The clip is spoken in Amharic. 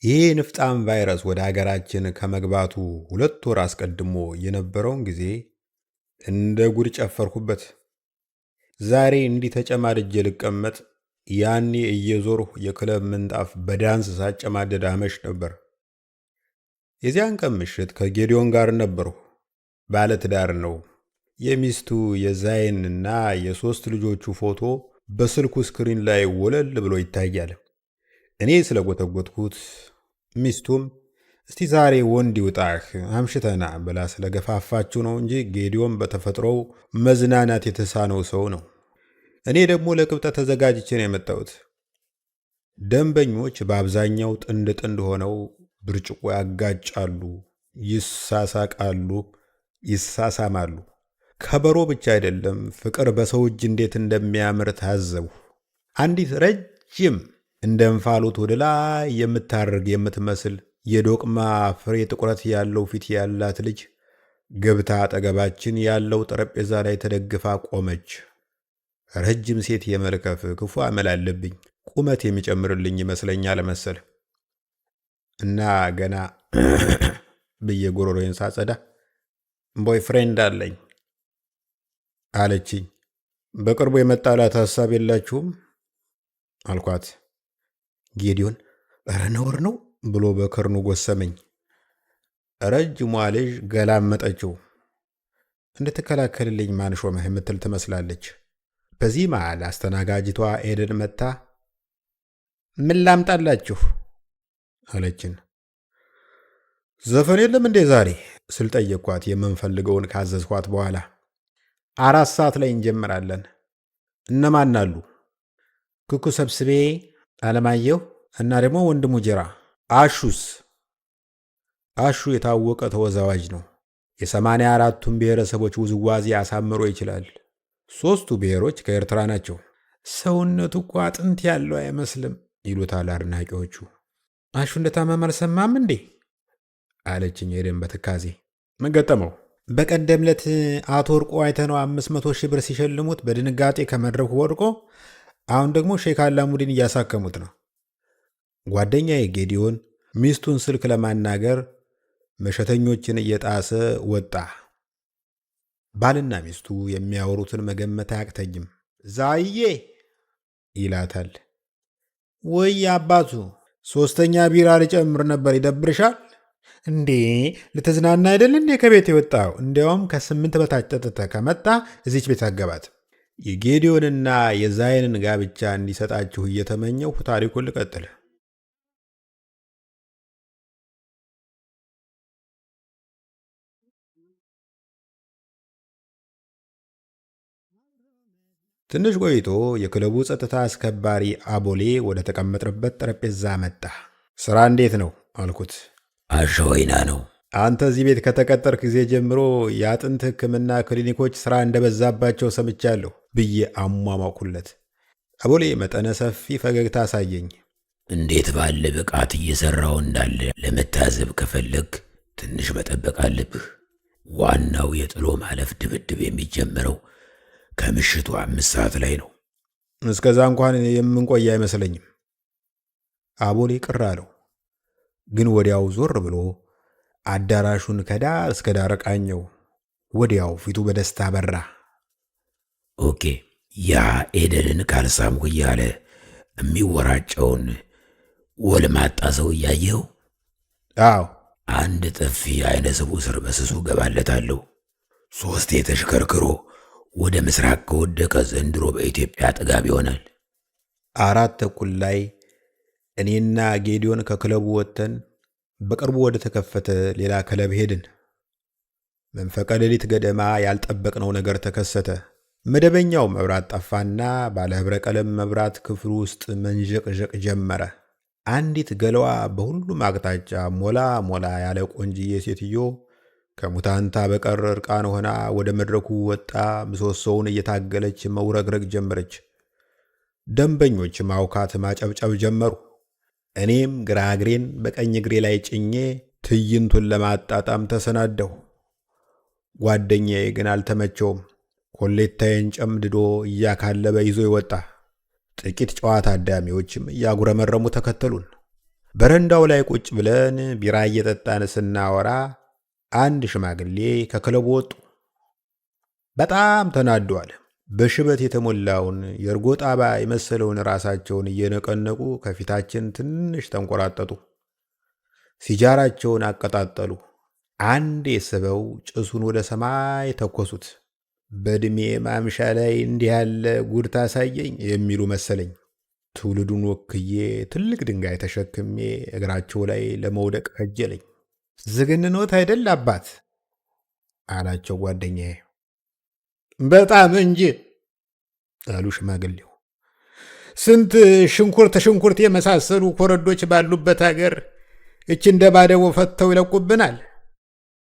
ይህ ንፍጣም ቫይረስ ወደ ሀገራችን ከመግባቱ 2 ወር አስቀድሞ የነበረውን ጊዜ እንደ ጉድ ጨፈርኩበት። ዛሬ እንዲህ ተጨማድጄ ልቀመጥ፣ ያኔ እየዞርሁ የክለብ ምንጣፍ በዳንስ ሳጨማደድ አመሽ ነበር። የዚያን ቀን ምሽት ከጌዲዮን ጋር ነበርሁ። ባለትዳር ነው። የሚስቱ የዛይንና የ3 ልጆቹ ፎቶ በስልኩ ስክሪን ላይ ወለል ብሎ ይታያል። እኔ ስለጎተጎትኩት ሚስቱም እስቲ ዛሬ ወንድ ይውጣህ አምሽተና ብላ ስለገፋፋችሁ ነው እንጂ ጌዲዮን በተፈጥሮው መዝናናት የተሳነው ሰው ነው። እኔ ደግሞ ለቅብጠት ተዘጋጅቼ ነው የመጣሁት። ደንበኞች በአብዛኛው ጥንድ ጥንድ ሆነው ብርጭቆ ያጋጫሉ፣ ይሳሳቃሉ፣ ይሳሳማሉ። ከበሮ ብቻ አይደለም፣ ፍቅር በሰው እጅ እንዴት እንደሚያምር ታዘቡ። አንዲት ረጅም እንደ እንፋሎት ወደ ላይ የምታርግ የምትመስል የዶቅማ ፍሬ ጥቁረት ያለው ፊት ያላት ልጅ ገብታ አጠገባችን ያለው ጠረጴዛ ላይ ተደግፋ ቆመች። ረጅም ሴት የመልከፍ ክፉ አመል አለብኝ። ቁመት የሚጨምርልኝ ይመስለኛል መሰል እና ገና ብዬ ጎሮሮዬን ሳጸዳ ቦይ ፍሬንድ አለኝ አለችኝ። በቅርቡ የመጣላት ሀሳብ የላችሁም አልኳት። ጌዲዮን እረ ነውር ነው ብሎ በከርኑ ጎሰመኝ። ረጅሟ ልጅ ገላመጠችው። እንድትከላከልልኝ ማን ሾመህ የምትል ትመስላለች። በዚህ መሃል አስተናጋጅቷ ኤደን መታ ምን ላምጣላችሁ አለችን። ዘፈን የለም እንዴ ዛሬ ስል ጠየቅኳት። የምንፈልገውን ካዘዝኳት በኋላ 4 ሰዓት ላይ እንጀምራለን። እነማን አሉ? ኩኩ ሰብስቤ፣ አለማየሁ እና ደግሞ ወንድሙ ጅራ። አሹስ? አሹ የታወቀ ተወዛዋዥ ነው። የ84ቱን ብሔረሰቦች ውዝዋዜ አሳምሮ ይችላል። 3ቱ ብሔሮች ከኤርትራ ናቸው። ሰውነቱ እኮ አጥንት ያለው አይመስልም ይሉታል አድናቂዎቹ። አሹ እንደታመመ አልሰማም እንዴ አለችኝ ኤደን በትካዜ። ምን ገጠመው? በቀደም ዕለት አቶ ወርቆ አይተነው 500 ሺህ ብር ሲሸልሙት በድንጋጤ ከመድረኩ ወድቆ አሁን ደግሞ ሼክ አላሙዲን እያሳከሙት ነው። ጓደኛዬ ጌዲዮን ሚስቱን ስልክ ለማናገር መሸተኞችን እየጣሰ ወጣ። ባልና ሚስቱ የሚያወሩትን መገመት አያቅተኝም። ዛዬ ይላታል። ወይ አባቱ 3ኛ ቢራ ልጨምር ነበር ይደብርሻል እንዴ? ልትዝናና አይደል እንዴ ከቤት የወጣው? እንዲያውም ከ8 በታች ጠጥተህ ከመጣ እዚች ቤት አገባት። የጌዲዮንና የዛይንን ጋብቻ እንዲሰጣችሁ እየተመኘሁ ታሪኩን ልቀጥል። ትንሽ ቆይቶ የክለቡ ጸጥታ አስከባሪ አቦሌ ወደ ተቀመጥንበት ጠረጴዛ መጣ። ስራ እንዴት ነው አልኩት። አሸወይና ነው። አንተ እዚህ ቤት ከተቀጠርክ ጊዜ ጀምሮ የአጥንት ሕክምና ክሊኒኮች ስራ እንደበዛባቸው ሰምቻለሁ ብዬ አሟሟኩለት። አቦሌ መጠነ ሰፊ ፈገግታ አሳየኝ። እንዴት ባለ ብቃት እየሰራው እንዳለ ለመታዘብ ከፈለግ ትንሽ መጠበቅ አለብህ። ዋናው የጥሎ ማለፍ ድብድብ የሚጀምረው ከምሽቱ 5 ሰዓት ላይ ነው። እስከዛ እንኳን የምንቆይ አይመስለኝም። አቦሌ ቅር አለው። ግን ወዲያው ዞር ብሎ አዳራሹን ከዳር እስከ ዳር ቃኘው። ወዲያው ፊቱ በደስታ በራ። ኦኬ፣ ያ ኤደንን ካልሳምኩ እያለ የሚወራጨውን ወልማጣ ሰው እያየው? አዎ። አንድ ጥፊ አይነ ስቡ ስር በስሱ ገባለታለሁ። 3 ተሽከርክሮ ወደ ምስራቅ ከወደቀ ዘንድሮ በኢትዮጵያ ጥጋብ ይሆናል። 4:15 ላይ እኔና ጌዲዮን ከክለቡ ወጥተን በቅርቡ ወደ ተከፈተ ሌላ ክለብ ሄድን። መንፈቀ ሌሊት ገደማ ያልጠበቅነው ነገር ተከሰተ። መደበኛው መብራት ጠፋና ባለ ህብረ ቀለም መብራት ክፍሉ ውስጥ መንዠቅዠቅ ጀመረ። አንዲት ገለዋ በሁሉም አቅጣጫ ሞላ ሞላ ያለ ቆንጅዬ ሴትዮ ከሙታንታ በቀር እርቃን ሆና ወደ መድረኩ ወጣ። ምሰሶውን እየታገለች መውረግረግ ጀመረች። ደንበኞች ማውካት ማጨብጨብ ጀመሩ። እኔም ግራ እግሬን በቀኝ እግሬ ላይ ጭኜ ትዕይንቱን ለማጣጣም ተሰናደሁ። ጓደኛዬ ግን አልተመቸውም። ኮሌታዬን ጨምድዶ እያካለበ ይዞ ይወጣ። ጥቂት ጨዋ ታዳሚዎችም እያጉረመረሙ ተከተሉን። በረንዳው ላይ ቁጭ ብለን ቢራ እየጠጣን ስናወራ አንድ ሽማግሌ ከክለቡ ወጡ። በጣም ተናደዋል። በሽበት የተሞላውን የእርጎ ጣባ የመሰለውን ራሳቸውን እየነቀነቁ ከፊታችን ትንሽ ተንቆራጠጡ። ሲጃራቸውን አቀጣጠሉ። አንዴ ስበው ጭሱን ወደ ሰማይ ተኮሱት። በዕድሜ ማምሻ ላይ እንዲህ ያለ ጉድ ታሳየኝ የሚሉ መሰለኝ። ትውልዱን ወክዬ ትልቅ ድንጋይ ተሸክሜ እግራቸው ላይ ለመውደቅ ከጀለኝ። ዝግንኖት አይደል አባት አላቸው ጓደኛዬ። በጣም እንጂ አሉ ሽማግሌው። ስንት ሽንኩርት የመሳሰሉ ኮረዶች ባሉበት አገር እች እንደ ባደቦ ፈተው ይለቁብናል።